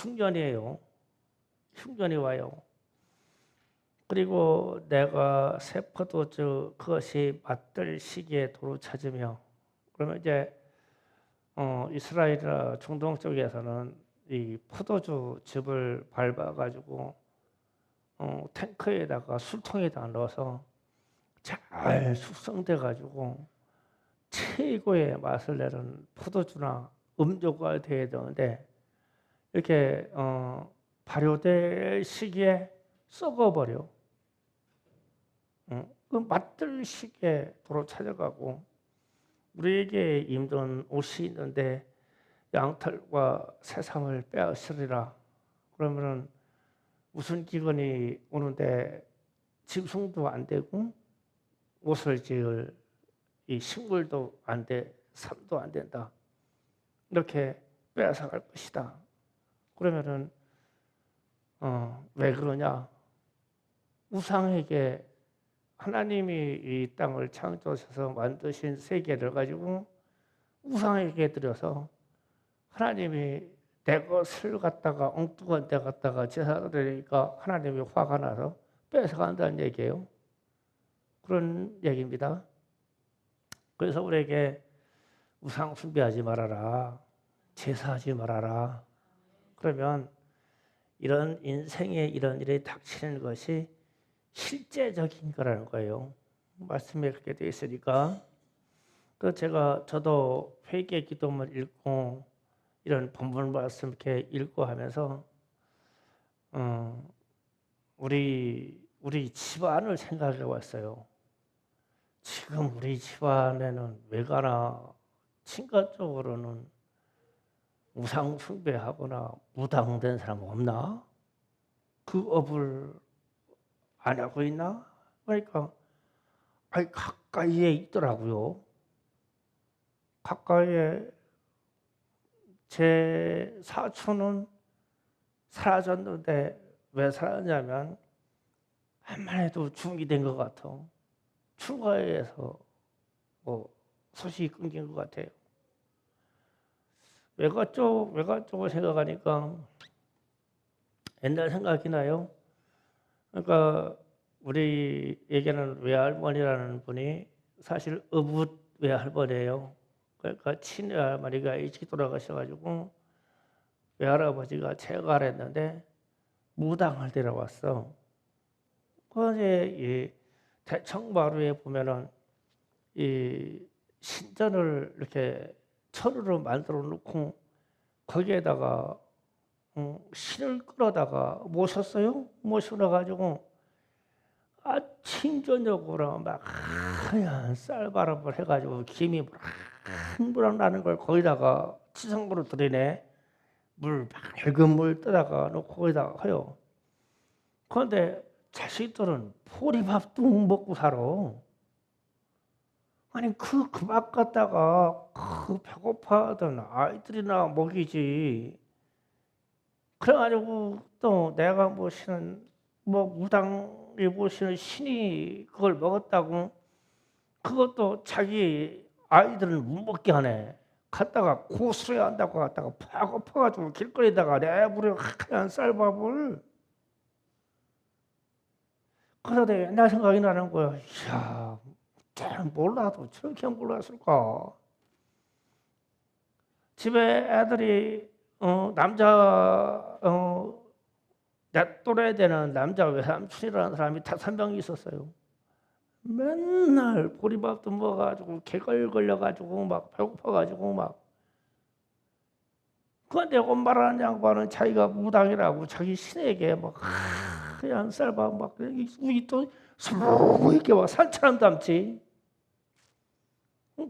흉년이에요. 흉년이 와요. 그리고 내가 세포도주 그것이 맞들 시기에 도로 찾으며 그러면 이제 이스라엘이나 중동 쪽에서는 이 포도주 즙을 밟아가지고 탱크에다가 술통에다 넣어서 잘 숙성돼가지고 최고의 맛을 내는 포도주나 음료가 돼야 되는데 이렇게 발효될 시기에 썩어버려. 그 맛들 시기에 도로 찾아가고 우리에게 입는 옷이 있는데 양털과 새삼을 빼앗으리라. 그러면은 무슨 기근이 오는데 짐승도 안 되고 옷을 지을 이 식물도 안 돼, 삶도 안 된다. 이렇게 빼앗아갈 것이다. 그러면은 왜 그러냐? 우상에게 하나님이 이 땅을 창조하셔서 만드신 세계를 가지고 우상에게 드려서 하나님이 내 것을 갖다가 엉뚱한 데 갖다가 제사 드리니까 하나님이 화가 나서 뺏어간다는 얘기예요. 그런 얘기입니다. 그래서 우리에게 우상 숭배하지 말아라. 제사하지 말아라. 그러면 이런 인생에 이런 일이 닥치는 것이 실제적인 거라는 거예요. 말씀에 그렇게 되어 있으니까. 저도 회개 기도문 읽고 이런 본문 말씀 이렇게 읽고 하면서 우리 집안을 생각해 왔어요. 지금 우리 집안에는 외가나 친가 쪽으로는 우상 숭배하거나 무당된 사람 없나? 그 업을 안 하고 있나? 그러니까 가까이에 있더라고요. 가까이에 제 사촌은 사라졌는데 왜 사라졌냐면 한만 해도 중이 된 것 같아. 추가해서 소식이 끊긴 것 같아요. 외가 쪽을 생각하니까 옛날 생각이 나요. 그러니까 우리에게는 외할머니라는 분이 사실 어붓 외할머니예요. 그러니까 친외할머니가 일찍 돌아가셔가지고 외할아버지가 제가를 했는데 무당을 데려왔어. 그런데 이 대청마루에 보면은 이 신전을 이렇게 철으로 만들어 놓고 거기에다가 신을 끌어다가 모셨어요. 모셔놔가지고 아침 저녁으로 막 하얀 쌀바람을 해가지고 김이 무락무락 나는 걸 거기다가 치성으로 들이네. 맑은 물 떠다가 놓고 거기다가 해요. 그런데 자식들은 보리밥도 못 먹고 살아. 아니 그밥 갖다가 배고파하던 아이들이나 먹이지. 그래가지고 또 내가 모시는 무당이 모시는 신이 그걸 먹었다고 그것도 자기 아이들은 못 먹게 하네. 갔다가 고스로야 한다고 갔다가 배고파가지고 길거리다가 내버려 하얀 쌀밥을. 그러다 옛날 생각이 나는 거야. 이야, 걔는 몰라도 저렇게 몰랐을까. 집에 애들이 남자 내 또래 되는 남자 외삼촌이라는 사람이 5명 있었어요. 맨날 보리밥도 먹어가지고 개걸 걸려가지고 막 배고파가지고 막. 그런데 엄마라는 양반은 자기가 무당이라고 자기 신에게 막 하얀 쌀밥 막 우리 또 이렇게 막 산처럼 담지.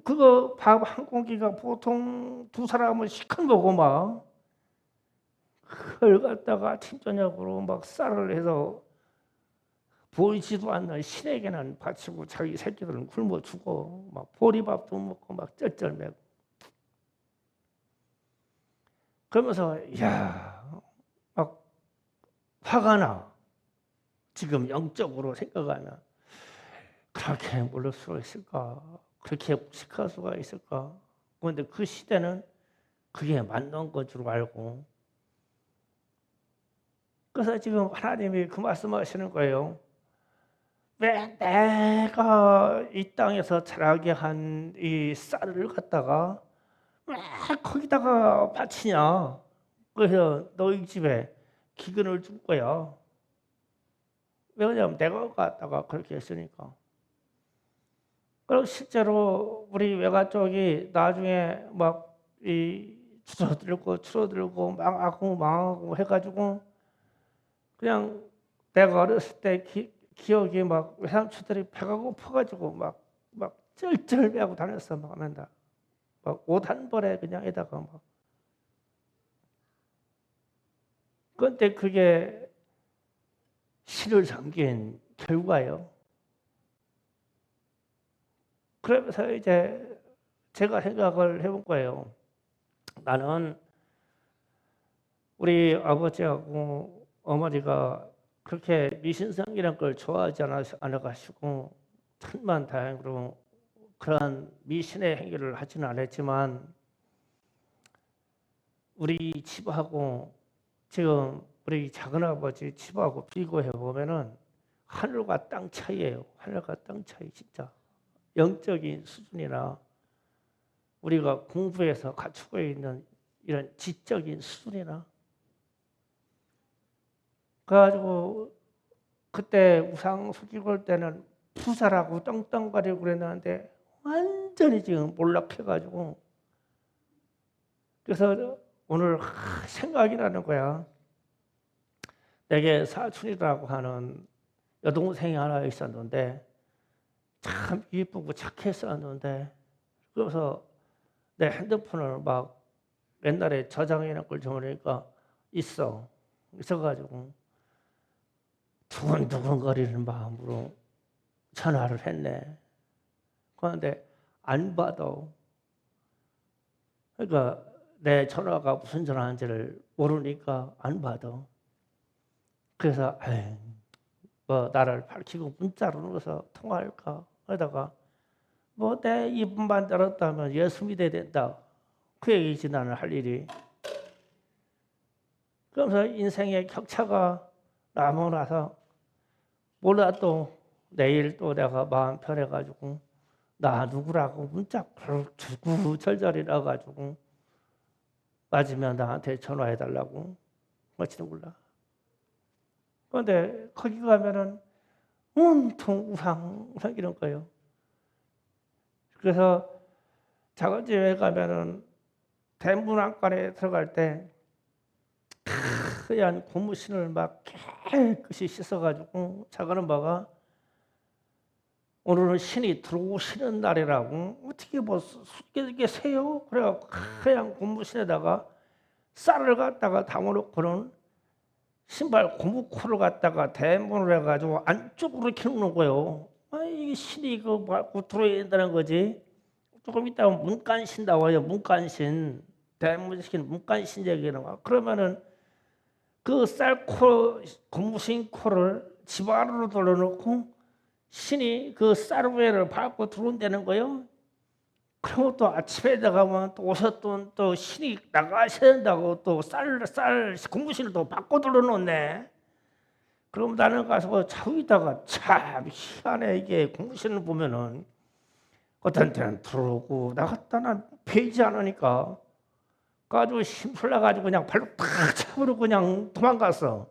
그거 밥 한 공기가 보통 2사람은 시큰 거고 막 그걸 갖다가 아침 저녁으로 막 쌀을 해서 보이지도 않는 신에게는 바치고 자기 새끼들은 굶어 죽어. 막 보리밥도 먹고 막 쩔쩔매고. 그러면서 막 화가 나. 지금 영적으로 생각하면 그렇게 몰릴 수가 있을까? 그렇게 무식할 수가 있을까? 그런데 그 시대는 그게 맞는 것 줄 알고 그래서 지금 하나님이 그 말씀하시는 거예요. 왜 내가 이 땅에서 자라게 한 이 쌀을 갖다가 왜 거기다가 바치냐? 그래서 너희 집에 기근을 줄 거야. 왜냐하면 내가 갖다가 그렇게 했으니까. 그리고 실제로 우리 외가 쪽이 나중에 막 이 줄어들고 망하고 해가지고 그냥 내가 어렸을 때 기억이 막 외삼촌들이 배가 고파가지고 막 쩔쩔매고 다녔어. 막 맨날 막 옷 한 벌에 그냥 에다가 막. 그런데 그게 신을 섬긴 결과예요. 그러면서 이제 제가 생각을 해본 거예요. 나는 우리 아버지하고 어머니가 그렇게 미신상이라는 걸 좋아하지 않아가지고 천만 다행으로 그러한 미신의 행위를 하지는 않았지만 우리 집하고 지금 우리 작은아버지 집하고 비교해 보면은 하늘과 땅 차이예요. 하늘과 땅 차이 진짜. 영적인 수준이나 우리가 공부해서 갖추고 있는 이런 지적인 수준이나 그래가지고 그때 우상 숙이고 올 때는 부자라고 떵떵거리고 그랬는데 완전히 지금 몰락해가지고 그래서 오늘 생각이 나는 거야. 내게 사촌이라고 하는 여동생이 하나 있었는데 참 이쁘고 착했었는데 그래서 내 핸드폰을 막 옛날에 저장해놓은 걸 보니까 있어가지고 두근두근거리는 마음으로 전화를 했네. 그런데 안 받아. 그러니까 내 전화가 무슨 전화인지를 모르니까 안 받아. 그래서 뭐 나를 밝히고 문자로 넣어서 통화할까 하다가 뭐 내 입만 열었다면 예수 믿어야 된다. 그 얘기지 나는 할 일이. 그러면서 인생의 격차가 나고 나서 몰라 또 내일 또 내가 마음 편해가지고 나 누구라고 문자 구구절절이 나가지고 맞으면 나한테 전화해달라고 어찌는 몰라. 그런데 거기 가면은 온통 우상 이런 거예요. 그래서 작은 집에 가면은 대문안간에 들어갈 때 하얀 고무신을 막 깨끗이 씻어가지고 작은 엄마가 오늘은 신이 들어오시는 날이라고 어떻게 뭐 계세요? 그래갖고 하얀 고무신에다가 쌀을 갖다가 담아놓고는 신발 고무코를 갖다가 대문을 해가지고 안쪽으로 이렇게 놓는 거예요. 이게 신이 이거 말고 들어야 된다는 거지. 조금 있다가 문간신 나와요. 문간신. 대문시킨 문간신 얘기는 거. 그러면은 그 쌀코 고무신 코를 집 안으로 돌려놓고 신이 그 쌀 위를 밟고 들어온다는 거예요. 그리고 또 아침에 나가면 또 오셨던 또 신이 나가셔야 된다고 또 쌀 고무신을 또 바꿔 돌려놓네. 그럼 나는 가서 자위다가 참 희한해. 이게 고무신을 보면은 어떤 때는 들어오고 나갔다는 베이지 않으니까 가지고 심술 나가지고 그냥 발로 탁 차버리고 그냥 도망갔어.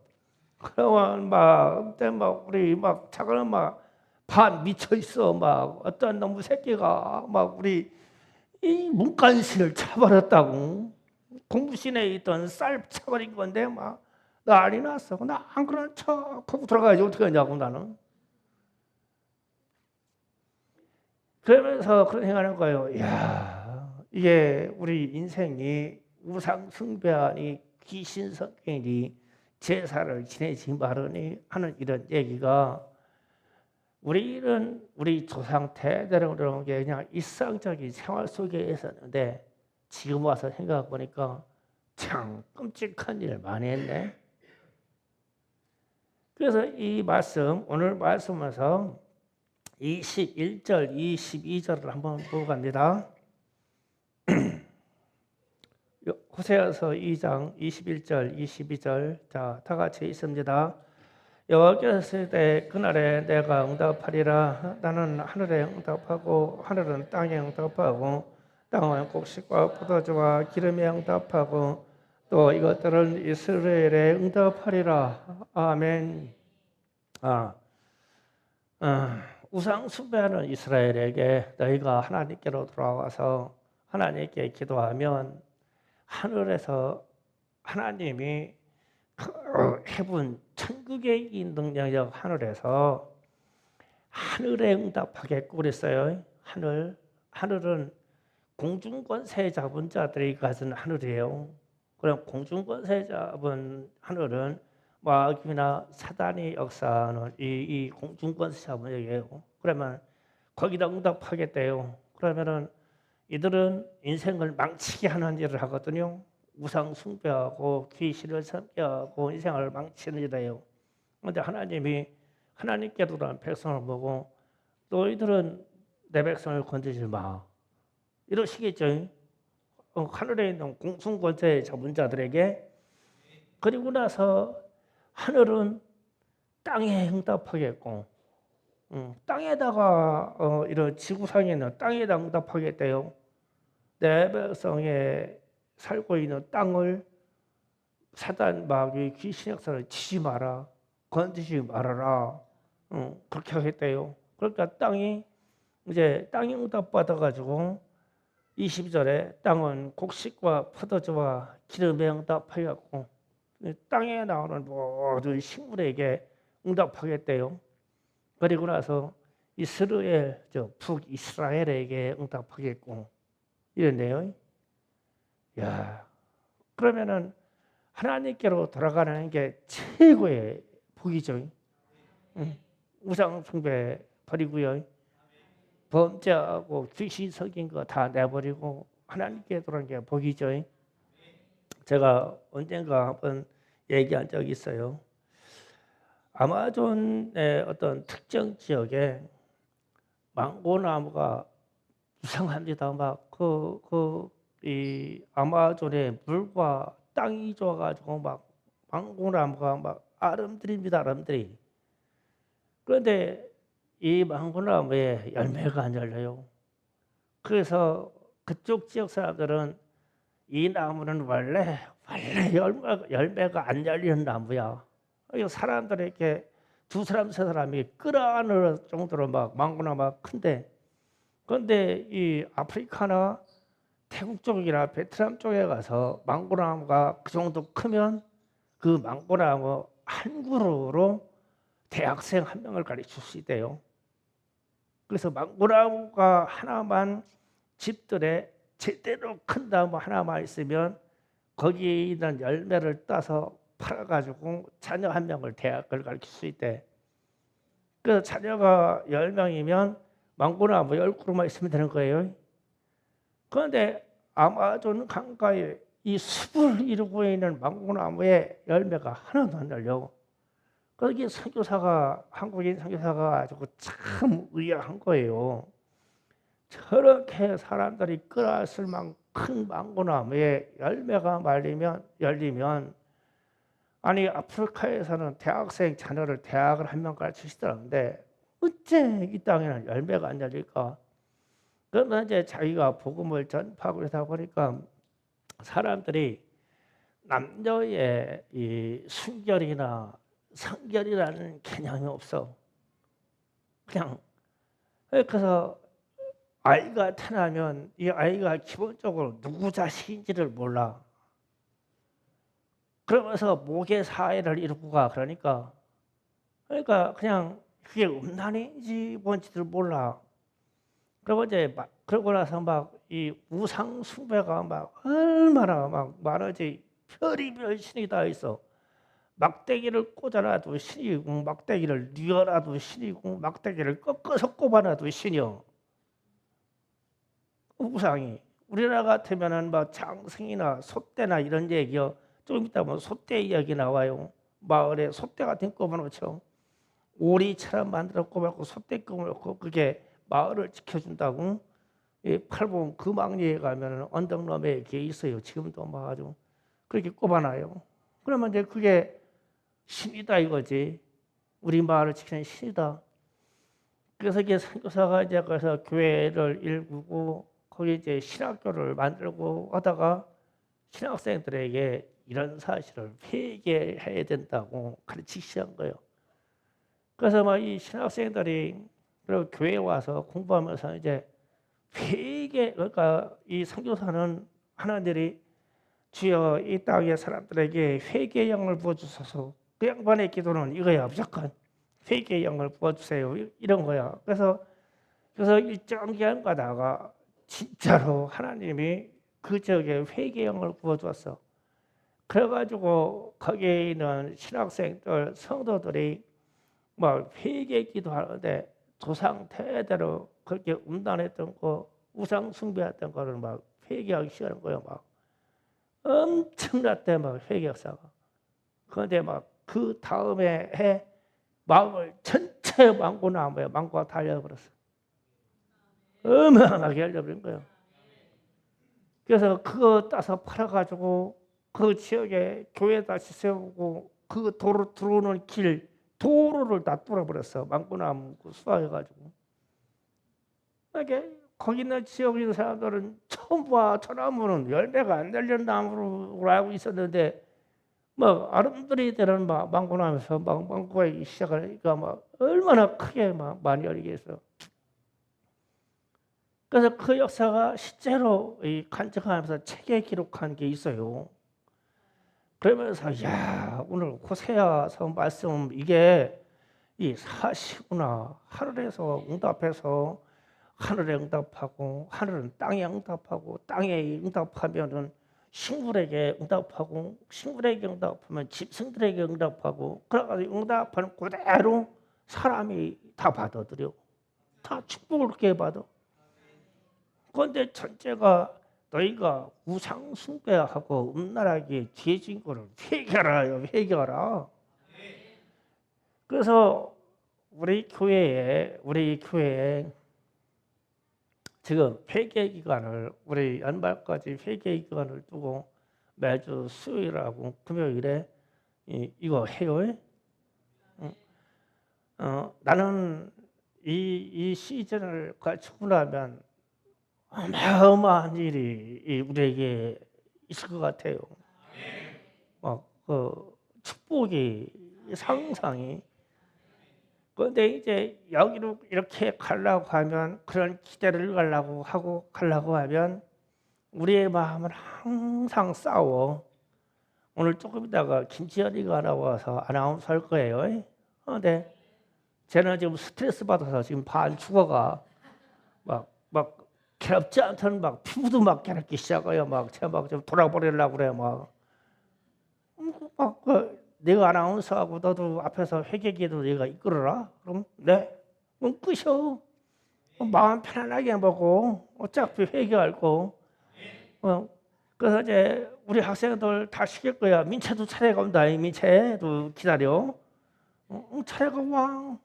그러면 막 그때 막 우리 막 작은 반 미쳐 있어. 막 어떤 놈의 새끼가 막 우리 이 문간신을 차버렸다고. 공부신에 있던 쌀 차버린 건데 막 난리 났어. 나 안 그런 척하고 들어가야지 어떻게 하냐고 나는. 그러면서 그런 생각하는 거예요. 야, 이게 우리 인생이 우상 숭배하니 귀신 섞이니 제사를 지내지 말으니 하는 이런 얘기가 우리 조상 대대로 그런 게 그냥 일상적인 생활 속에 있었는데 지금 와서 생각해 보니까 참 끔찍한 일을 많이 했네. 그래서 이 말씀 오늘 말씀에서 21절, 22절을 한번 보고 갑니다. 호세아서 2장 21절 22절 자, 다 같이 있습니다. 여호와께서 이르시되 그날에 내가 응답하리라. 나는 하늘에 응답하고 하늘은 땅에 응답하고 땅은 곡식과 포도주와 기름에 응답하고 또 이것들은 이스라엘에 응답하리라. 아멘. 우상 숭배하는 이스라엘에게 너희가 하나님께로 돌아와서 하나님께 기도하면 하늘에서 하나님이 해분 천국에 있는 영역 하늘에서 하늘에 응답하겠고 그랬어요. 하늘은 공중권세 잡은 자들이 가진 하늘이에요. 그럼 공중권세 잡은 하늘은 마귀나 사단이 역사하는 이 공중권세 잡은 영역이에요. 그러면 거기다 응답하겠대요. 그러면은 이들은 인생을 망치게 하는 일을 하거든요. 우상 숭배하고 귀신을 섬겨하고 인생을 망치는 일이에요. 그런데 하나님이 하나님께 돌아온 백성을 보고 너희들은 내 백성을 건드리지 마 이러시겠죠. 하늘에 있는 공중권세 잡은 자들에게. 그리고 나서 하늘은 땅에 응답하겠고 땅에다가 이런 지구상에 있는 땅에다 응답하겠대요. 내 백성에 살고 있는 땅을 사단 마귀 귀신 역사를 치지 마라, 건드리지 말아라. 그렇게 하겠대요. 그러니까 땅이 응답 받아가지고 22절에 땅은 곡식과 포도주와 기름에 응답하였고 땅에 나오는 모든 식물에게 응답하겠대요. 그리고 나서 이스라엘, 북이스라엘에게 응답하겠고 이런데요. 야, 그러면은 하나님께로 돌아가는 게 최고의 복이죠. 우상 숭배 버리고요. 범죄하고 귀신 섞인 거 다 내버리고 하나님께 돌아가는 게 복이죠. 제가 언젠가 한번 얘기한 적이 있어요. 아마존의 어떤 특정 지역에 망고나무가 이상합니다. 이 아마존의 물과 땅이 좋아가지고 막 망고나무가 막 아름드립니다. 아름드리. 그런데 이 망고나무에 열매가 안 열려요. 그래서 그쪽 지역 사람들은 이 나무는 원래 열매가 안 열리는 나무야. 사람들에게 두 사람 세 사람이 끌어안을 정도로 막 망고나무가 큰데, 그런데 이 아프리카나 태국 쪽이나 베트남 쪽에 가서 망고나무가 그 정도 크면 그 망고나무 한 그루로 대학생 한 명을 가르칠 수 있대요. 그래서 망고나무가 하나만 집들에 제대로 큰 나무 하나만 있으면 거기에 있는 열매를 따서 팔아가지고 자녀 한 명을 대학을 가르칠 수 있대. 그래서 자녀가 10명이면 망고나무 10그루만 있으면 되는 거예요. 그런데 아마존 강가에 이 숲을 이루고 있는 망고나무에 열매가 하나도 안 열려. 거기 선교사가, 한국인 선교사가 아주 참 의아한 거예요. 저렇게 사람들이 끌어안을 만큼 큰 망고나무에 열매가 열리면 아니 아프리카에서는 대학생 자녀를 대학을 한 명 가르치시더라는데 어째 이 땅에는 열매가 안 열릴까? 그러면 이제 자기가 복음을 전파하고 그러다 보니까 사람들이 남녀의 이 순결이나 성결이라는 개념이 없어. 그냥 그래서 아이가 태어나면 이 아이가 기본적으로 누구 자식인지를 몰라. 그러면서 목의 사회를 이루고 가. 그러니까 그냥 그게 음란인지 뭔지를 몰라. 그러고 나서 막 이 우상 숭배가 막 얼마나 막 많은지 별의별 신이 다 있어. 막대기를 꽂아놔도 신이고 막대기를 뉘어놔도 신이고 막대기를 꺾어서 꼽아놔도 신이요. 우상이. 우리나라 같으면은 뭐 장승이나 소떼나 이런 얘기요. 좀 이따 보면 소떼 이야기 나와요. 마을에 소떼 같은 거 꼽아놓죠. 오리처럼 만들어 꼽아놓고 소떼 꼽아놓고 그게 마을을 지켜준다고. 이 팔봉 금왕리에 가면 언덕너머에 게 있어요. 지금도 막 아주 그렇게 꼽아놔요. 그러면 이제 그게 신이다 이거지. 우리 마을을 지키는 신이다. 그래서 이게 선교사가 이제 그래서 교회를 일구고 거기 이제 신학교를 만들고 하다가 신학생들에게 이런 사실을 회개해야 된다고 가르치기 시작한 거예요. 그래서 막 이 신학생들이 그리고 교회에 와서 공부하면서 이제 회개, 그러니까 이 선교사는 하나님이 주여 이 땅의 사람들에게 회개의 영을 부어주소서. 그 양반의 기도는 이거야. 무조건 회개의 영을 부어주세요. 이런 거야. 그래서 일정 기간 가다가 진짜로 하나님이 그 지역에 회개의 영을 부어주었어. 그래가지고 거기에 있는 신학생들, 성도들이 막 회개 기도하는데 조상 대대로 그렇게 음란했던 거, 우상 숭배했던 거를 막 회개하기 시작하는 거예요. 막 엄청났대 막 회개 역사가. 그런데 막 그 다음에 해 마음을 전체 망고나무에 망고가 달려버렸어. 어마어마하게 열려버린 거예요. 그래서 그거 따서 팔아가지고 그 지역에 교회 다시 세우고 그 도로 들어오는 길 도로를 다 뚫어버렸어. 망고나무 수확해가지고. 이게 거기 있는 지역에 있는 사람들은 처음 봐. 저 나무는 열매가 안 달린 나무로 알고 있었는데 막 아름드리 되는 막 망고나무에서 막 망고가 시작하니까 막 얼마나 크게 막 많이 열리겠어. 그래서 그 역사가 실제로 간증하면서 책에 기록한 게 있어요. 그러면서 야 오늘 호세아서 말씀 이게 이 사시구나. 하늘에서 응답해서 하늘에 응답하고 하늘은 땅에 응답하고 땅에 응답하면은 식물에게 응답하고 식물에게 응답하면 짐승들에게 응답하고 그래가지고 응답하는 그대로 사람이 다 받아들여. 다 축복을 그렇게 받아. 그런데 첫째가 너희가 우상 숭배하고 음란하게 죄진 거를 회개하라. 회개하라. 그래서 우리 교회에 지금 회개 기간을 우리 연말까지 회개 기간을 두고 매주 수요일하고 금요일에 이거 해요. 나는 이 시즌을 거치고 나면 어마어마한 일이 우리에게 있을 것 같아요. 막 그 축복이 상상이. 그런데 이제 여기로 이렇게 가려고 하면 그런 기대를 가려고 하면 우리의 마음은 항상 싸워. 오늘 조금 있다가 김지연이가 나와서 아나운서 할 거예요. 그런데 쟤는 지금 스트레스 받아서 지금 반 죽어가 막 괴롭지 않던 막 피부도 막 괴롭기 시작해요. 막 좀 돌아버리려고 그래 내가 아나운서하고 너도 앞에서 회개기도 내가 이끌어라. 그럼 네. 그럼 끄셔. 마음 편안하게 먹고 어차피 회개할 거. 그래서 이제 우리 학생들 다 시킬 거야. 민채도 차례가 온다. 민채도 기다려. 차례가 와.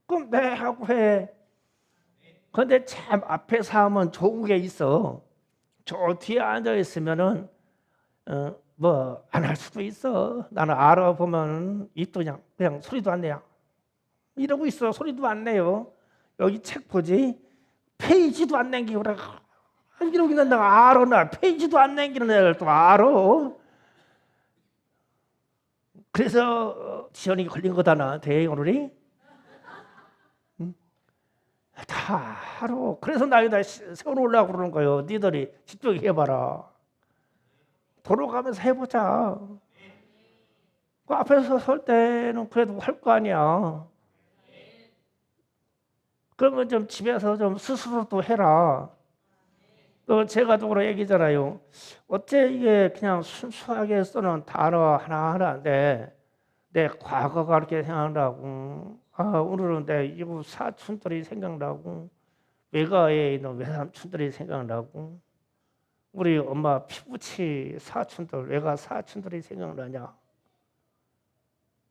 그럼 네 하고 해. 그런데 참 앞에서 하면 좋은 게 있어. 저 뒤에 앉아 있으면은 뭐 안 할 수도 있어. 나는 알아보면 입도 그냥 소리도 안 내요. 이러고 있어. 소리도 안 내요. 여기 책 보지. 페이지도 안 남기고 그래. 이러고 있는 내가 알아. 나 페이지도 안 남기는 애를 또 알아. 그래서 지연이 걸린 거다 나한테 오늘이. 다 알아. 그래서 나 여기다 세워놓으려고 그러는 거예요. 니들이 직접 해봐라. 돌아가면서 해보자. 그 앞에서 설 때는 그래도 할 거 아니야. 그러면 좀 집에서 좀 스스로 또 해라. 또 제가 또 그런 얘기잖아요. 어째 이게 그냥 순수하게 쓰는 단어 하나하나인데 내 과거가 그렇게 생각나고 오늘은 내 이웃 사촌들이 생각나고 외가에 있는 외삼촌들이 생각나고 우리 엄마 피부치 사촌들 외가 사촌들이 생각나냐.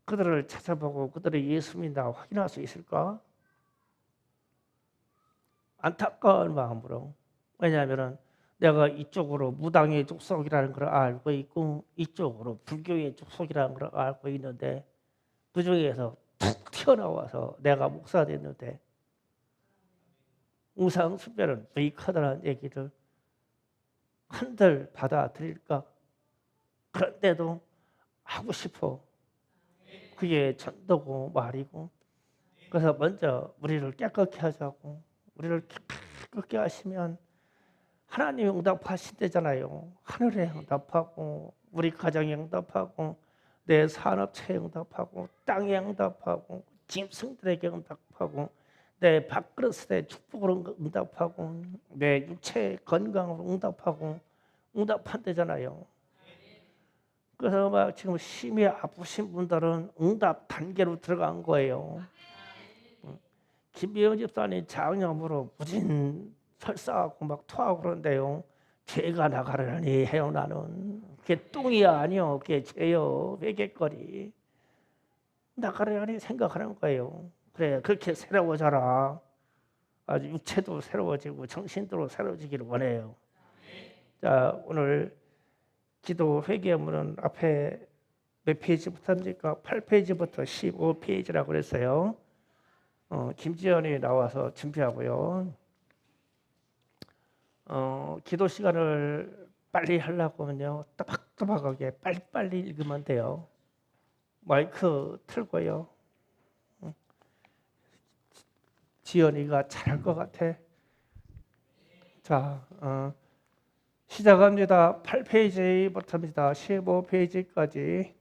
그들을 찾아보고 그들의 예수 믿나 확인할 수 있을까? 안타까운 마음으로 왜냐하면은 내가 이쪽으로 무당의 족속이라는 걸 알고 있고 이쪽으로 불교의 족속이라는 걸 알고 있는데 그 중에서 툭 튀어나와서 내가 목사 됐는데 우상숭배는 왜 커다란 얘기를 한들 받아들일까? 그런데도 하고 싶어. 그게 전도고 말이고. 그래서 먼저 우리를 깨끗게 하자고. 우리를 깨끗게 하시면 하나님이 응답하신대잖아요. 하늘에 응답하고 우리 가정에 응답하고 내 산업체에 응답하고 땅에 응답하고 짐승들에게 응답하고 내 밥그릇에 축복으로 응답하고 내 육체 건강으로 응답하고 응답한대잖아요. 그래서 막 지금 심히 아프신 분들은 응답 단계로 들어간 거예요. 김미영 집사님 장염으로 무진 설사하고 막 토하고 그런데요. 죄가 나가려니 해요 나는. 그게 똥이야 아니요. 그게 죄요. 회개거리. 나가려니 생각하는 거예요. 그래 그렇게 새로워져라. 아주 육체도 새로워지고 정신도 새로워지기를 원해요. 자 오늘 기도 회개문은 앞에 몇 페이지부터입니까? 8페이지부터 15페이지라고 그랬어요. 김지연이 나와서 준비하고요. 기도 시간을 빨리 하려고 하면요. 또박또박하게 빨리빨리 읽으면 돼요. 마이크 틀고요. 지연이가 잘할 것 같아. 자, 시작합니다. 8페이지부터입니다. 15페이지까지.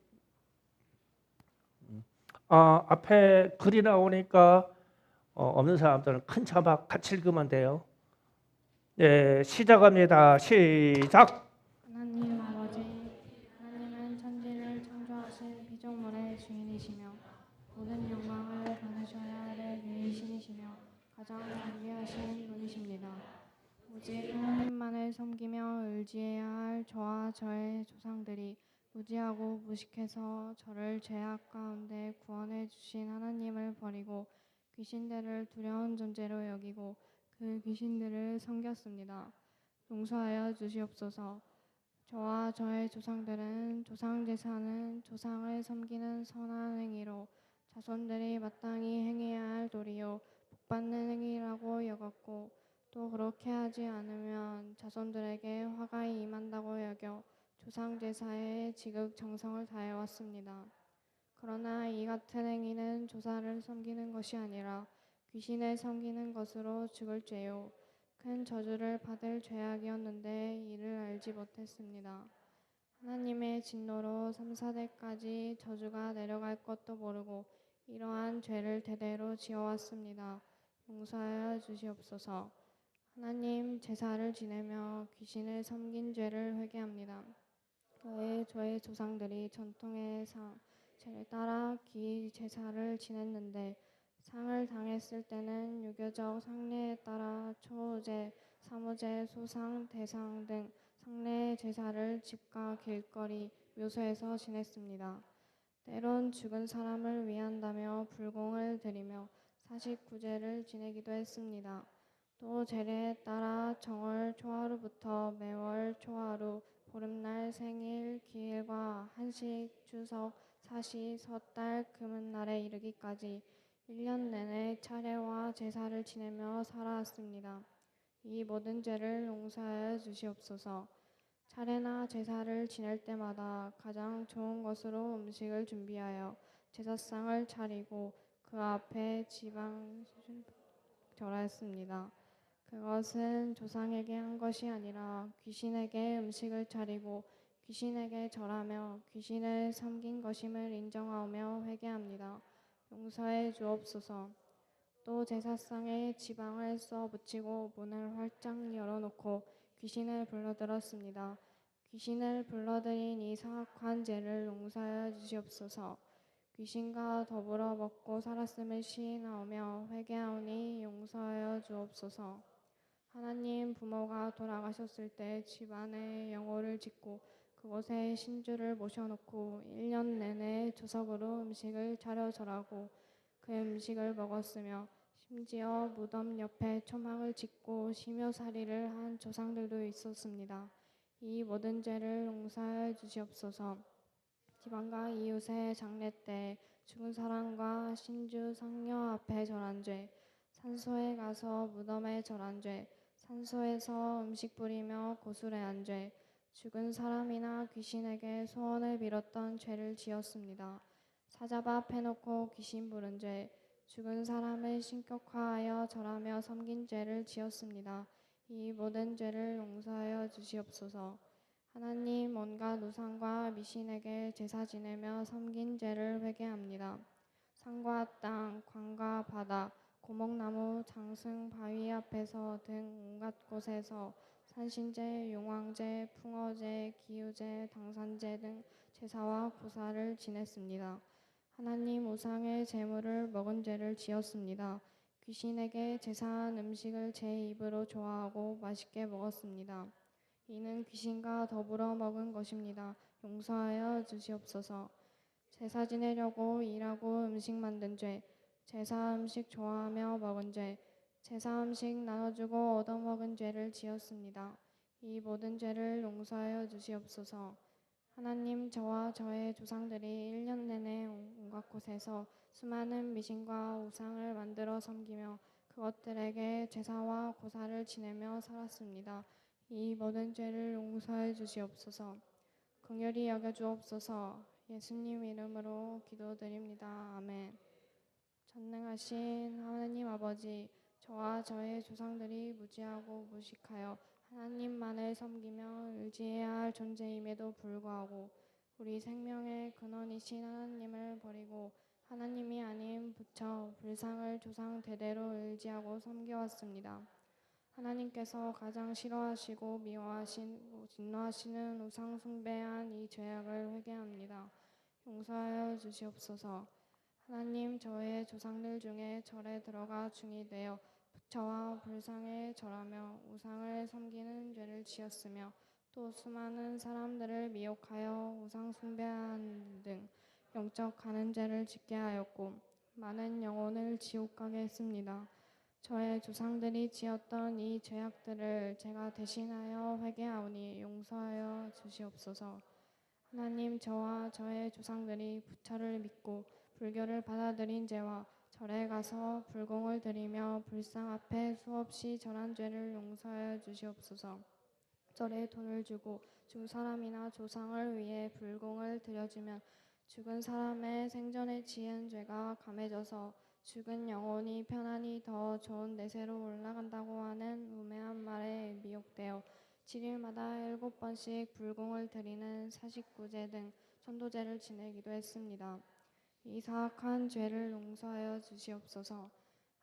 앞에 글이 나오니까 없는 사람들은 큰 자막 같이 읽으면 돼요. 네, 시작합니다. 시작. 하나님 아버지, 하나님은 천지를 창조하신 피조물의 주인이시며 모든 영광을 받으셔야 할 유일신이시며 가장 존귀하신 분이십니다. 오직 하나님만을 섬기며 의지해야 할 저와 저의 조상들이 무지하고 무식해서 저를 죄악 가운데 구원해 주신 하나님을 버리고 귀신들을 두려운 존재로 여기고 그 귀신들을 섬겼습니다. 용서하여 주시옵소서. 저와 저의 조상들은 조상제사는 조상을 섬기는 선한 행위로 자손들이 마땅히 행해야 할 도리요 복받는 행위라고 여겼고 또 그렇게 하지 않으면 자손들에게 화가 임한다고 여겨 조상제사에 지극 정성을 다해왔습니다. 그러나 이 같은 행위는 조사를 섬기는 것이 아니라 귀신을 섬기는 것으로 죽을 죄요 큰 저주를 받을 죄악이었는데 이를 알지 못했습니다. 하나님의 진노로 3, 4대까지 저주가 내려갈 것도 모르고 이러한 죄를 대대로 지어왔습니다. 용서하여 주시옵소서. 하나님 제사를 지내며 귀신을 섬긴 죄를 회개합니다. 왜 저의 조상들이 전통의 제를 따라 기 제사를 지냈는데 상을 당했을 때는 유교적 상례에 따라 초제, 사무제, 소상, 대상 등 상례 제사를 집과 길거리, 묘소에서 지냈습니다. 때론 죽은 사람을 위한다며 불공을 드리며 사식구제를 지내기도 했습니다. 또 제례에 따라 정월 초하루부터 매월 초하루, 보름날, 생일, 기일과 한식, 추석, 사시, 섣달, 금은날에 이르기까지 1년 내내 차례와 제사를 지내며 살아왔습니다. 이 모든 죄를 용서하여 주시옵소서. 차례나 제사를 지낼 때마다 가장 좋은 것으로 음식을 준비하여 제사상을 차리고 그 앞에 지방 절하였습니다. 그것은 조상에게 한 것이 아니라 귀신에게 음식을 차리고 귀신에게 절하며 귀신을 섬긴 것임을 인정하며 회개합니다. 용서해 주옵소서. 또 제사상에 지방을 써 붙이고 문을 활짝 열어놓고 귀신을 불러들었습니다. 귀신을 불러들인 이 사악한 죄를 용서하여 주시옵소서. 귀신과 더불어 먹고 살았음을 시인하오며 회개하오니 용서하여 주옵소서. 하나님 부모가 돌아가셨을 때 집안에 영호를 짓고 그곳에 신주를 모셔놓고 1년 내내 조석으로 음식을 차려 절하고 그 음식을 먹었으며 심지어 무덤 옆에 초막을 짓고 시묘살이를 한 조상들도 있었습니다. 이 모든 죄를 용서하여 주시옵소서. 지방과 이웃의 장례 때 죽은 사람과 신주 상녀 앞에 절한 죄, 산소에 가서 무덤에 절한 죄, 산소에서 음식 뿌리며 고술해한 죄, 죽은 사람이나 귀신에게 소원을 빌었던 죄를 지었습니다. 사자밥 앞에 놓고 귀신 부른 죄, 죽은 사람을 신격화하여 절하며 섬긴 죄를 지었습니다. 이 모든 죄를 용서하여 주시옵소서. 하나님, 온갖 우상과 미신에게 제사 지내며 섬긴 죄를 회개합니다. 산과 땅, 강과 바다, 고목나무, 장승, 바위 앞에서 등 온갖 곳에서 산신제, 용왕제, 풍어제, 기우제, 당산제 등 제사와 고사를 지냈습니다. 하나님, 우상의 제물을 먹은 죄를 지었습니다. 귀신에게 제사한 음식을 제 입으로 좋아하고 맛있게 먹었습니다. 이는 귀신과 더불어 먹은 것입니다. 용서하여 주시옵소서. 제사 지내려고 일하고 음식 만든 죄, 제사 음식 좋아하며 먹은 죄, 제사 음식 나눠주고 얻어먹은 죄를 지었습니다. 이 모든 죄를 용서하여 주시옵소서. 하나님, 저와 저의 조상들이 1년 내내 온갖 곳에서 수많은 미신과 우상을 만들어 섬기며 그것들에게 제사와 고사를 지내며 살았습니다. 이 모든 죄를 용서해 주시옵소서. 긍휼히 여겨 주옵소서. 예수님 이름으로 기도드립니다. 아멘. 전능하신 하나님 아버지, 저와 저의 조상들이 무지하고 무식하여 하나님만을 섬기며 의지해야 할 존재임에도 불구하고 우리 생명의 근원이신 하나님을 버리고 하나님이 아닌 부처, 불상을 조상 대대로 의지하고 섬겨왔습니다. 하나님께서 가장 싫어하시고 미워하시고 진노하시는 우상 숭배한 이 죄악을 회개합니다. 용서하여 주시옵소서. 하나님, 저의 조상들 중에 절에 들어가 중이 되어 부처와 불상에 절하며 우상을 섬기는 죄를 지었으며 또 수많은 사람들을 미혹하여 우상 숭배하는 등 영적 가는 죄를 짓게 하였고 많은 영혼을 지옥 가게 했습니다. 저의 조상들이 지었던 이 죄악들을 제가 대신하여 회개하오니 용서하여 주시옵소서. 하나님, 저와 저의 조상들이 부처를 믿고 불교를 받아들인 죄와 절에 가서 불공을 드리며 불상 앞에 수없이 절한 죄를 용서하여 주시옵소서. 절에 돈을 주고 죽은 사람이나 조상을 위해 불공을 드려주면 죽은 사람의 생전에 지은 죄가 감해져서 죽은 영혼이 편안히 더 좋은 내세로 올라간다고 하는 우매한 말에 미혹되어 7일마다 7번씩 불공을 드리는 사식구제 등 천도제를 지내기도 했습니다. 이 사악한 죄를 용서하여 주시옵소서.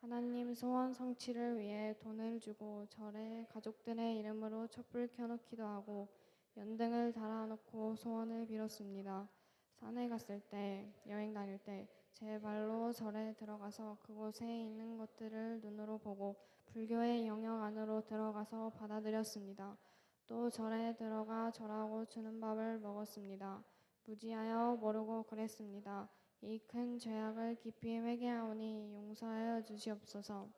하나님, 소원 성취를 위해 돈을 주고 절에 가족들의 이름으로 촛불 켜놓기도 하고 연등을 달아놓고 소원을 빌었습니다. 산에 갔을 때, 여행 다닐 때 제 발로 절에 들어가서 그곳에 있는 것들을 눈으로 보고 불교의 영역 안으로 들어가서 받아들였습니다. 또 절에 들어가 절하고 주는 밥을 먹었습니다. 무지하여 모르고 그랬습니다. 이 큰 죄악을 깊이 회개하오니 용서하여 주시옵소서.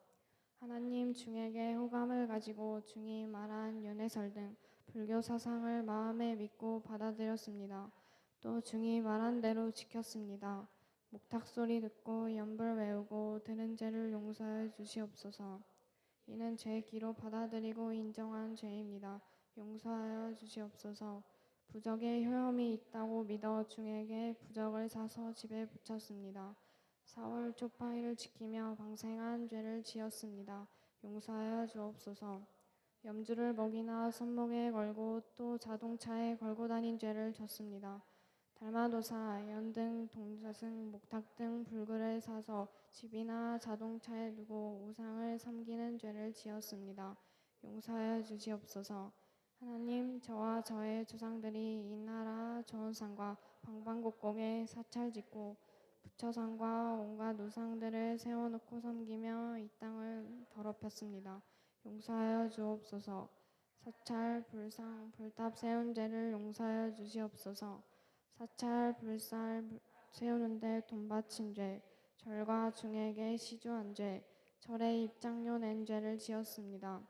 하나님, 중에게 호감을 가지고 중이 말한 윤회설 등 불교 사상을 마음에 믿고 받아들였습니다. 또 중이 말한 대로 지켰습니다. 목탁 소리 듣고 연불 외우고 들은 죄를 용서해 주시옵소서. 이는 제 기로 받아들이고 인정한 죄입니다. 용서하여 주시옵소서. 부적에 효험이 있다고 믿어 중에게 부적을 사서 집에 붙였습니다. 4월 초파일을 지키며 방생한 죄를 지었습니다. 용서하여 주옵소서. 염주를 목이나 손목에 걸고 또 자동차에 걸고 다닌 죄를 졌습니다. 달마도사, 연등, 동자승, 목탁 등 불글을 사서 집이나 자동차에 두고 우상을 섬기는 죄를 지었습니다. 용서하여 주시옵소서. 하나님, 저와 저의 조상들이 이 나라 좋은 산과 방방곡곡에 사찰 짓고 부처상과 온갖 우상들을 세워놓고 섬기며 이 땅을 더럽혔습니다. 용서하여 주옵소서. 사찰, 불상, 불탑 세운 죄를 용서하여 주시옵소서. 사찰, 불살 세우는데 돈 바친 죄, 절과 중에게 시주한 죄, 절에 입장료 낸 죄를 지었습니다.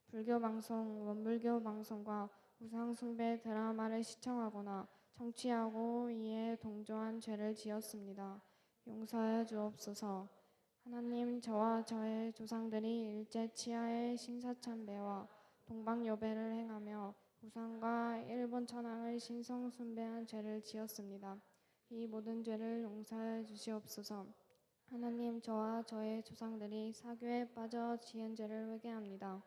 불교 방송, 원불교 방송과 우상 숭배 드라마를 시청하거나 청취하고 이에 동조한 죄를 지었습니다. 용서하여 주옵소서. 하나님, 저와 저의 조상들이 일제 치하의 신사참배와 동방여배를 행하며 우상과 일본 천황을 신성 숭배한 죄를 지었습니다. 이 모든 죄를 용서하여 주시옵소서. 하나님, 저와 저의 조상들이 사교에 빠져 지은 죄를 회개합니다.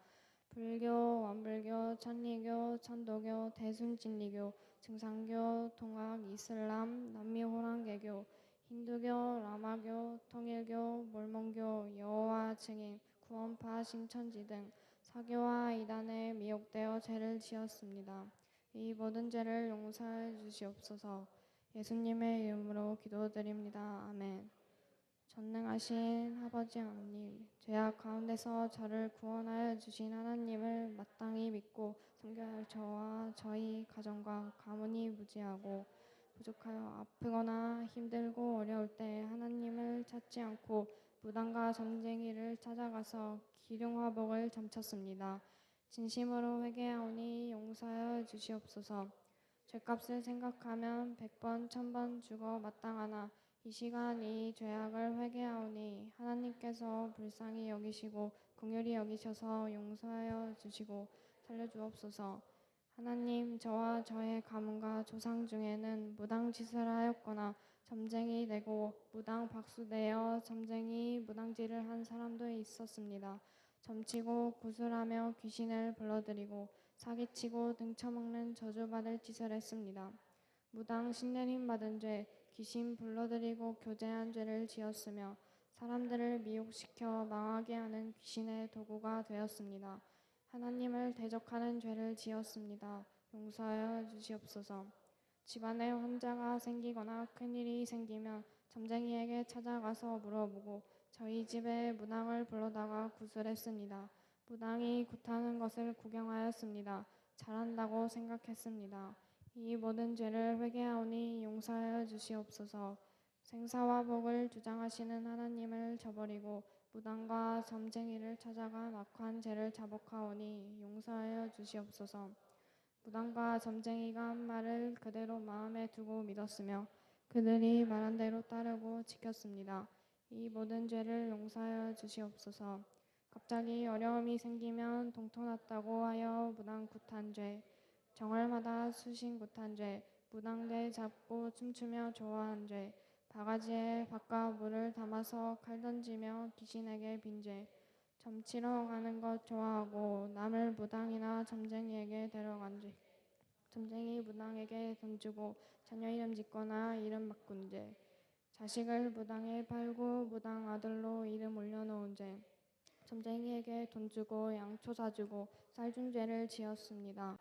불교, 원불교, 천리교, 천도교, 대순진리교, 증산교, 통학, 이슬람, 남미호랑개교, 힌두교, 라마교, 통일교, 몰몬교, 여호와 증인, 구원파, 신천지 등 사교와 이단에 미혹되어 죄를 지었습니다. 이 모든 죄를 용서해 주시옵소서. 예수님의 이름으로 기도드립니다. 아멘. 전능하신 아버지 하나님, 죄악 가운데서 저를 구원하여 주신 하나님을 마땅히 믿고 섬겨야 할 저와 저희 가정과 가문이 무지하고 부족하여 아프거나 힘들고 어려울 때 하나님을 찾지 않고 무당과 점쟁이를 찾아가서 기륭화복을 점쳤습니다. 진심으로 회개하오니 용서하여 주시옵소서. 죄값을 생각하면 100번, 1000번 주고 마땅하나 이 시간 이 죄악을 회개하오니 하나님께서 불쌍히 여기시고 긍휼히 여기셔서 용서하여 주시고 살려주옵소서. 하나님, 저와 저의 가문과 조상 중에는 무당짓을 하였거나 점쟁이 되고 무당 박수되어 점쟁이 무당질을 한 사람도 있었습니다. 점치고 구슬하며 귀신을 불러들이고 사기치고 등쳐먹는 저주받을 짓을 했습니다. 무당 신내림 받은 죄, 귀신 불러들이고 교제한 죄를 지었으며 사람들을 미혹시켜 망하게 하는 귀신의 도구가 되었습니다. 하나님을 대적하는 죄를 지었습니다. 용서하여 주시옵소서. 집안에 환자가 생기거나 큰일이 생기면 점쟁이에게 찾아가서 물어보고 저희 집에 무당을 불러다가 구슬했습니다. 무당이 굿하는 것을 구경하였습니다. 잘한다고 생각했습니다. 이 모든 죄를 회개하오니 용서하여 주시옵소서. 생사와 복을 주장하시는 하나님을 저버리고 무당과 점쟁이를 찾아가 악한 죄를 자복하오니 용서하여 주시옵소서. 무당과 점쟁이가 한 말을 그대로 마음에 두고 믿었으며 그들이 말한 대로 따르고 지켰습니다. 이 모든 죄를 용서하여 주시옵소서. 갑자기 어려움이 생기면 동토났다고 하여 무당 굿한 죄, 정월마다 수신 굿한 죄, 무당대 잡고 춤추며 좋아한 죄, 바가지에 밥과 물을 담아서 칼 던지며 귀신에게 빈죄, 점치러 가는 것 좋아하고 남을 무당이나 점쟁이에게 데려간 죄, 점쟁이 무당에게 돈 주고 자녀 이름 짓거나 이름 바꾼 죄, 자식을 무당에 팔고 무당 아들로 이름 올려놓은 죄, 점쟁이에게 돈 주고 양초 사주고 쌀 준 죄를 지었습니다.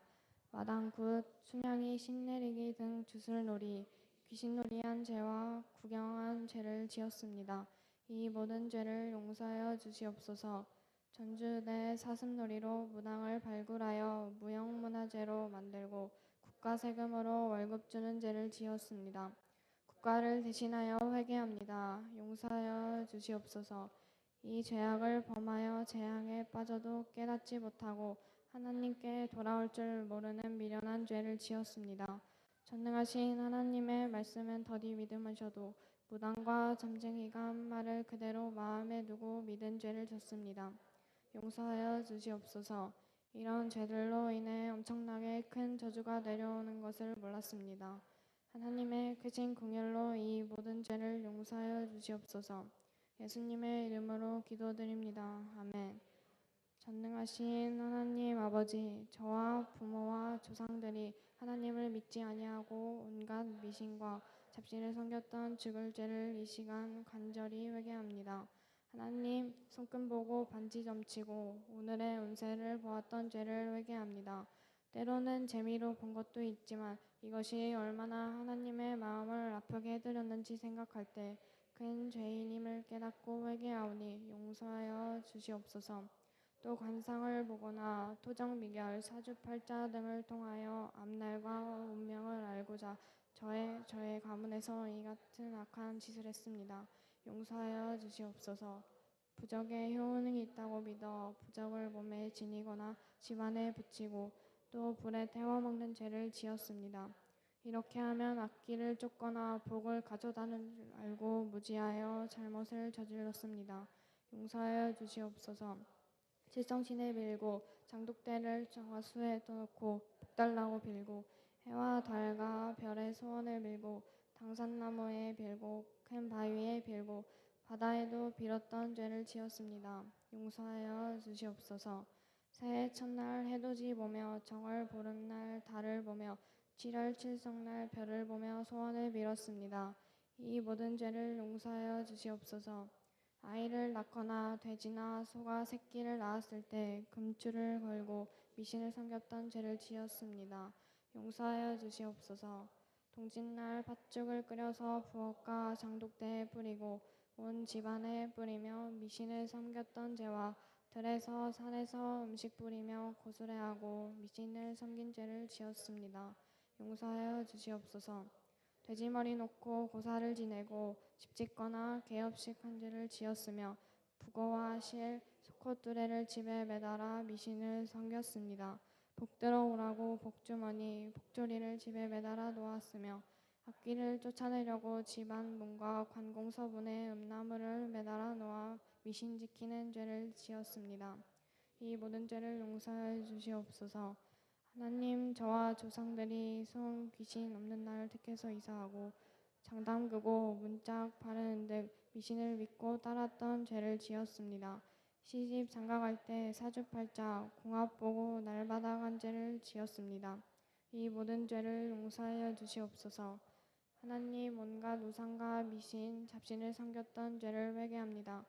마당굿, 춘향이 신내리기 등 주술놀이, 귀신놀이한 죄와 구경한 죄를 지었습니다. 이 모든 죄를 용서하여 주시옵소서. 전주대 사슴놀이로 무당을 발굴하여 무형문화재로 만들고 국가 세금으로 월급 주는 죄를 지었습니다. 국가를 대신하여 회개합니다. 용서하여 주시옵소서. 이 죄악을 범하여 재앙에 빠져도 깨닫지 못하고 하나님께 돌아올 줄 모르는 미련한 죄를 지었습니다. 전능하신 하나님의 말씀은 더디 믿음하셔도 무당과 점쟁이가 한 말을 그대로 마음에 두고 믿은 죄를 졌습니다. 용서하여 주시옵소서. 이런 죄들로 인해 엄청나게 큰 저주가 내려오는 것을 몰랐습니다. 하나님의 크신 긍휼로 이 모든 죄를 용서하여 주시옵소서. 예수님의 이름으로 기도드립니다. 아멘. 전능하신 하나님 아버지, 저와 부모와 조상들이 하나님을 믿지 아니하고 온갖 미신과 잡신을 섬겼던 죽을 죄를 이 시간 간절히 회개합니다. 하나님, 손금 보고 반지 점치고 오늘의 운세를 보았던 죄를 회개합니다. 때로는 재미로 본 것도 있지만 이것이 얼마나 하나님의 마음을 아프게 해드렸는지 생각할 때 큰 죄인임을 깨닫고 회개하오니 용서하여 주시옵소서. 또 관상을 보거나 토정 미결, 사주팔자 등을 통하여 앞날과 운명을 알고자 저의 가문에서 이 같은 악한 짓을 했습니다. 용서하여 주시옵소서. 부적에 효능이 있다고 믿어 부적을 몸에 지니거나 집안에 붙이고 또 불에 태워 먹는 죄를 지었습니다. 이렇게 하면 악기를 쫓거나 복을 가져다는 줄 알고 무지하여 잘못을 저질렀습니다. 용서하여 주시옵소서. 칠성신에 빌고 장독대를 정화수에 떠놓고 복달라고 빌고 해와 달과 별의 소원을 빌고 당산나무에 빌고 큰 바위에 빌고 바다에도 빌었던 죄를 지었습니다. 용서하여 주시옵소서. 새해 첫날 해돋이 보며 정월 보름날 달을 보며 7월 칠성날 별을 보며 소원을 빌었습니다. 이 모든 죄를 용서하여 주시옵소서. 아이를 낳거나 돼지나 소가 새끼를 낳았을 때 금줄을 걸고 미신을 섬겼던 죄를 지었습니다. 용서하여 주시옵소서. 동짓날 팥죽을 끓여서 부엌과 장독대에 뿌리고 온 집안에 뿌리며 미신을 섬겼던 죄와 들에서 산에서 음식 뿌리며 고수레하고 미신을 섬긴 죄를 지었습니다. 용서하여 주시옵소서. 돼지머리 놓고 고사를 지내고 집 짓거나 개업식 한 죄를 지었으며 북어와 실, 소콧두레를 집에 매달아 미신을 섬겼습니다. 복 들어오라고 복주머니, 복조리를 집에 매달아 놓았으며 악귀를 쫓아내려고 집안 문과 관공서문에 음나무를 매달아 놓아 미신 지키는 죄를 지었습니다. 이 모든 죄를 용서해 주시옵소서. 하나님, 저와 조상들이 소음 귀신 없는 날을 택해서 이사하고 장담 그고 문짝 바르는 등 미신을 믿고 따랐던 죄를 지었습니다. 시집 장가갈 때 사주팔자 궁합 보고 날마다 간 죄를 지었습니다. 이 모든 죄를 용서하여 주시옵소서. 하나님, 온갖 우상과 미신, 잡신을 섬겼던 죄를 회개합니다.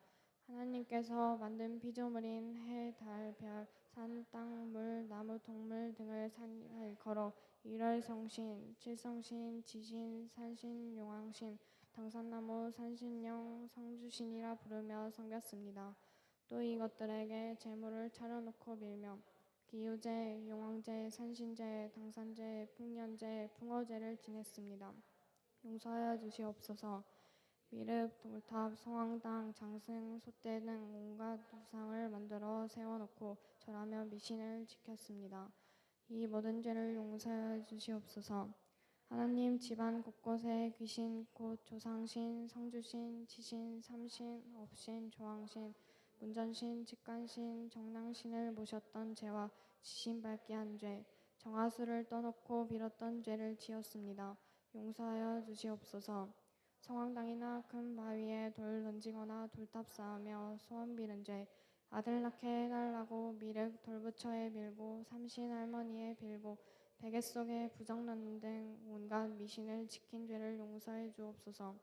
하나님께서 만든 피조물인 해, 달, 별, 산, 땅, 물, 나무, 동물 등을 산을 걸어 일월성신, 칠성신, 지신, 산신, 용왕신, 당산나무, 산신령, 성주신이라 부르며 섬겼습니다. 또 이것들에게 제물을 차려놓고 빌며 기우제, 용왕제, 산신제, 당산제, 풍년제, 풍어제를 지냈습니다. 용서하여 주시옵소서. 미륵, 돌탑, 성황당, 장승, 솥대 등 온갖 우상을 만들어 세워놓고 절하며 미신을 지켰습니다. 이 모든 죄를 용서하여 주시옵소서. 하나님, 집안 곳곳에 귀신 곧 조상신, 성주신, 지신, 삼신, 업신, 조왕신, 문전신, 직간신, 정랑신을 모셨던 죄와 지신 밟기 한 죄, 정화수를 떠놓고 빌었던 죄를 지었습니다. 용서하여 주시옵소서. 성황당이나 큰 바위에 돌 던지거나 돌탑 쌓으며 소원 비는 죄, 아들 낳게 해달라고 미륵 돌부처에 빌고 삼신 할머니에 빌고 베개 속에 부적 넣는 등 온갖 미신을 지킨 죄를 용서해 주옵소서.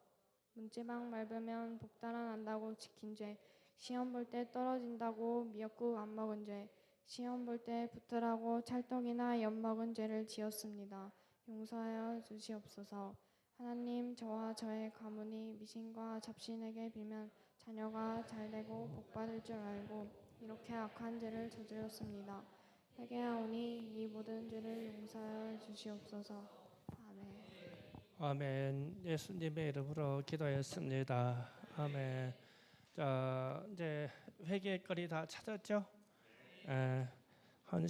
문지방 맑으면 복 달아난다고 지킨 죄, 시험 볼 때 떨어진다고 미역국 안 먹은 죄, 시험 볼 때 붙으라고 찰떡이나 엿 먹은 죄를 지었습니다. 용서하여 주시옵소서. 하나님, 저와 저의 가문이 미신과 잡신에게 빌면 자녀가 잘되고 복받을 줄 알고 이렇게 악한 죄를 저질렀습니다. 회개하오니 이 모든 죄를 용서하여 주시옵소서. 아멘. 아멘. 예수님의 이름으로 기도했습니다. 아멘. 자, 이제 회개거리 다 찾았죠? 한